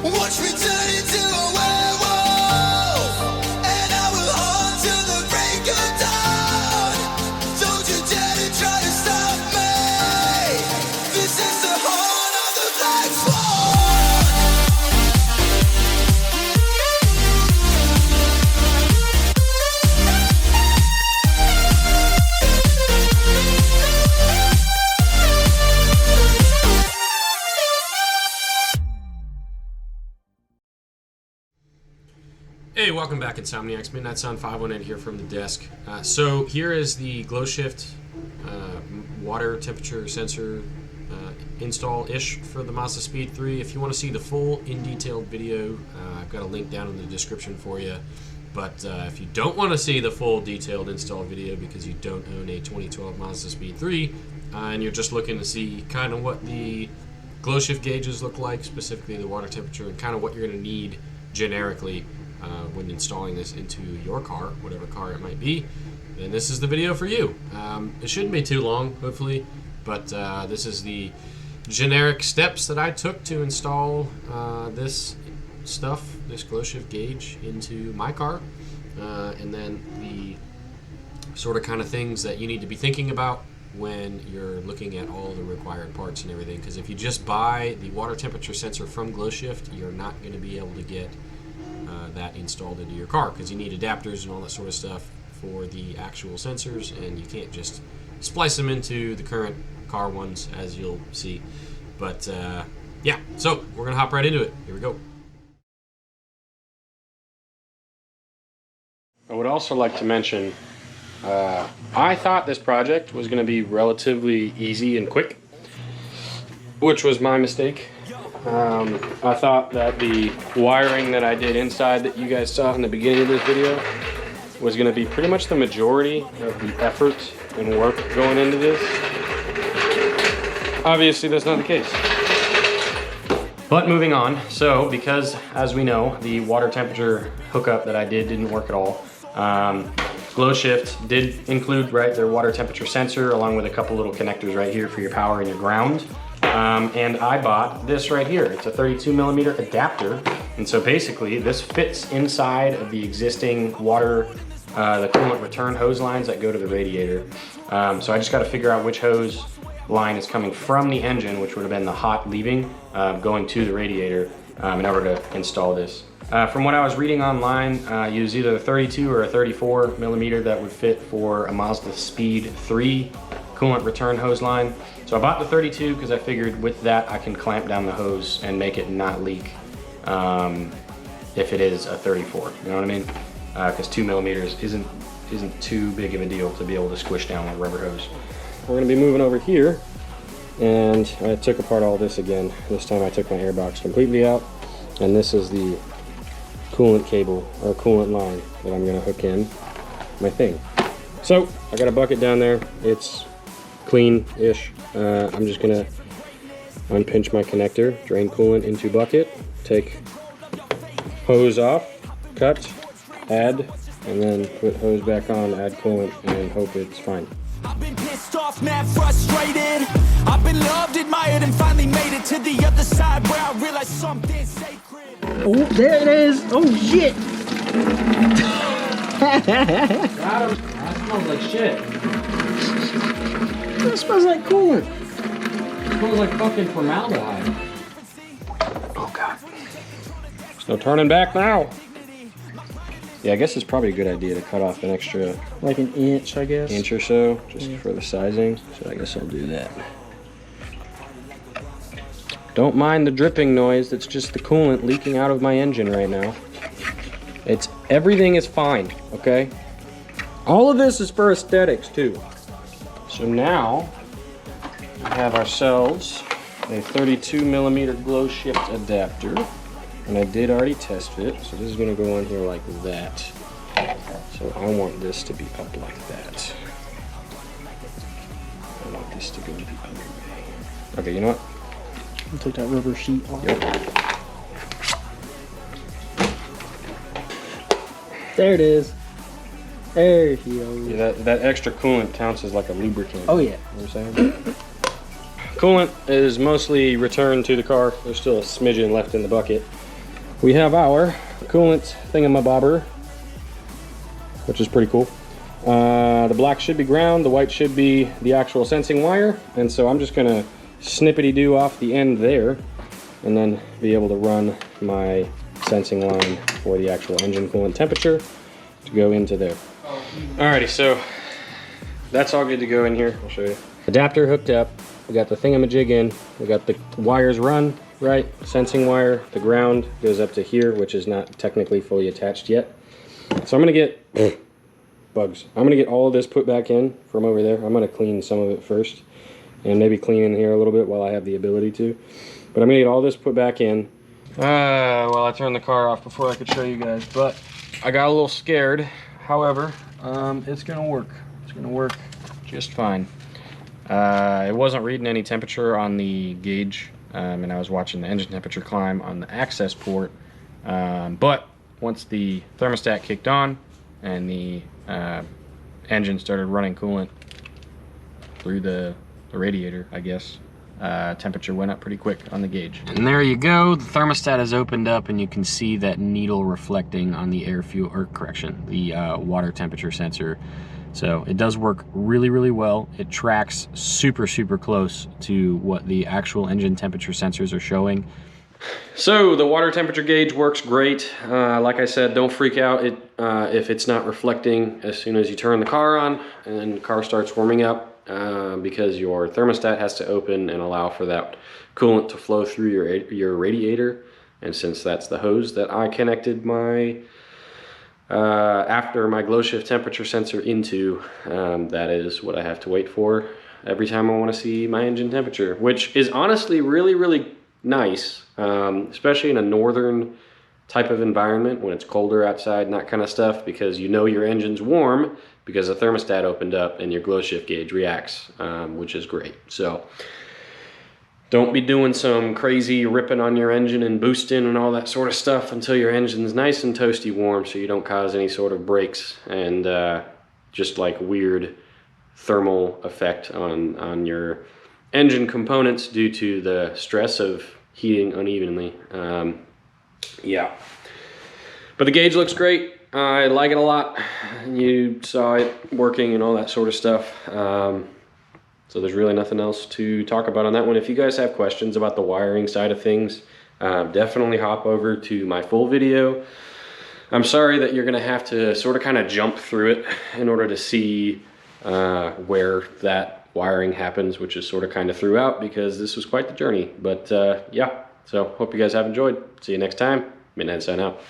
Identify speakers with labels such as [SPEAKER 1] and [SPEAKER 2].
[SPEAKER 1] Watch me turn into a werewolf, and I will haunt till the break of dawn. Don't you dare to try to stop me. This is the horn of the Black Swan.
[SPEAKER 2] Hey, welcome back, Insomniacs. Midnight Sun 518 here from the desk. So here is the GlowShift water temperature sensor install-ish for the Mazda Speed 3. If you want to see the full in-detailed video, I've got a link down in the description for you. But if you don't want to see the full detailed install video because you don't own a 2012 Mazda Speed 3, and you're just looking to see kind of what the GlowShift gauges look like, specifically the water temperature, and kind of what you're going to need generically when installing this into your car, whatever car it might be, then this is the video for you. It shouldn't be too long, hopefully, but this is the generic steps that I took to install this stuff, this GlowShift gauge, into my car, and then the sort of kind of things that you need to be thinking about when you're looking at all the required parts and everything, because if you just buy the water temperature sensor from GlowShift, you're not going to be able to get that installed into your car, because you need adapters and all that sort of stuff for the actual sensors, and you can't just splice them into the current car ones, as you'll see. But yeah, so we're gonna hop right into it. Here we go. I would also like to mention, I thought this project was gonna be relatively easy and quick, which was my mistake. I thought that the wiring that I did inside that you guys saw in the beginning of this video was going to be pretty much the majority of the effort and work going into this. Obviously that's not the case. But moving on, so because as we know, the water temperature hookup that I did didn't work at all. GlowShift did include their water temperature sensor along with a couple little connectors right here for your power and your ground. And I bought this right here. It's a 32mm adapter, and so basically this fits inside of the existing water, the coolant return hose lines that go to the radiator. So I just got to figure out which hose line is coming from the engine, which would have been the hot leaving, going to the radiator in order to install this. From what I was reading online, use either a 32 or a 34mm that would fit for a Mazda Speed 3 coolant return hose line. So I bought the 32 because I figured with that I can clamp down the hose and make it not leak if it is a 34. You know what I mean? Because 2mm isn't too big of a deal to be able to squish down like rubber hose. We're going to be moving over here, and I took apart all this again. This time I took my air box completely out, and this is the coolant cable or coolant line that I'm going to hook in my thing. So I got a bucket down there. It's clean-ish. I'm just gonna unpinch my connector, drain coolant into bucket, take hose off, cut, add, and then put hose back on, add coolant, and hope it's fine.
[SPEAKER 1] I've been pissed off, mad frustrated. I've been loved, admired, and finally made it to the other side where I realized something sacred.
[SPEAKER 3] Oh, there it is! Oh shit!
[SPEAKER 2] Got him. That smells like shit.
[SPEAKER 3] That smells like coolant.
[SPEAKER 2] It smells like fucking formaldehyde. Oh god. There's no turning back now. Yeah, I guess it's probably a good idea to cut off an extra,
[SPEAKER 3] like an inch, I guess.
[SPEAKER 2] Inch or so, just for the sizing. So I guess I'll do that. Don't mind the dripping noise. That's just the coolant leaking out of my engine right now. Everything is fine, okay? All of this is for aesthetics too. So now we have ourselves a 32mm GlowShift adapter, and I did already test it, so this is going to go on here like that. So I want this to be up like that. I want this to go the other way. Okay, you know what?
[SPEAKER 3] I'll take that rubber sheet off.
[SPEAKER 2] Yep.
[SPEAKER 3] There it is. There he goes.
[SPEAKER 2] Yeah, that extra coolant counts as like a lubricant.
[SPEAKER 3] Oh yeah.
[SPEAKER 2] You know what I'm saying? Coolant is mostly returned to the car. There's still a smidgen left in the bucket. we have our coolant thingamabobber, which is pretty cool. The black should be ground, the white should be the actual sensing wire, and so I'm just gonna snippety-do off the end there and then be able to run my sensing line for the actual engine coolant temperature to go into there. Alrighty, so that's all good to go in here. I'll show you. Adapter hooked up, we got the thingamajig in, we got the wires run, right? Sensing wire, the ground goes up to here, which is not technically fully attached yet. So I'm gonna get bugs. I'm gonna get all of this put back in from over there. I'm gonna clean some of it first and maybe clean in here a little bit while I have the ability to. But I'm gonna get all this put back in. Well, I turned the car off before I could show you guys, but I got a little scared. However, it's gonna work. It's gonna work just fine. It wasn't reading any temperature on the gauge, and I was watching the engine temperature climb on the access port. But once the thermostat kicked on and the engine started running coolant through the radiator, I guess, temperature went up pretty quick on the gauge. And there you go, the thermostat has opened up and you can see that needle reflecting on the the water temperature sensor. So it does work really, really well. It tracks super, super close to what the actual engine temperature sensors are showing. So the water temperature gauge works great. Like I said, don't freak out if it's not reflecting as soon as you turn the car on and then the car starts warming up, because your thermostat has to open and allow for that coolant to flow through your radiator. And since that's the hose that I connected my after my GlowShift temperature sensor into, that is what I have to wait for every time I want to see my engine temperature, which is honestly really, really nice, especially in a northern type of environment when it's colder outside and that kind of stuff, because you know your engine's warm because the thermostat opened up and your GlowShift gauge reacts, which is great. So don't be doing some crazy ripping on your engine and boosting and all that sort of stuff until your engine's nice and toasty warm, so you don't cause any sort of breaks and just like weird thermal effect on your engine components due to the stress of heating unevenly. Yeah, but the gauge looks great. I like it a lot. You saw it working and all that sort of stuff. So there's really nothing else to talk about on that one. If you guys have questions about the wiring side of things, definitely hop over to my full video. I'm sorry that you're gonna have to sort of kind of jump through it in order to see where that wiring happens, which is sort of kind of throughout, because this was quite the journey. But yeah, so hope you guys have enjoyed. See you next time. Midnight sign out.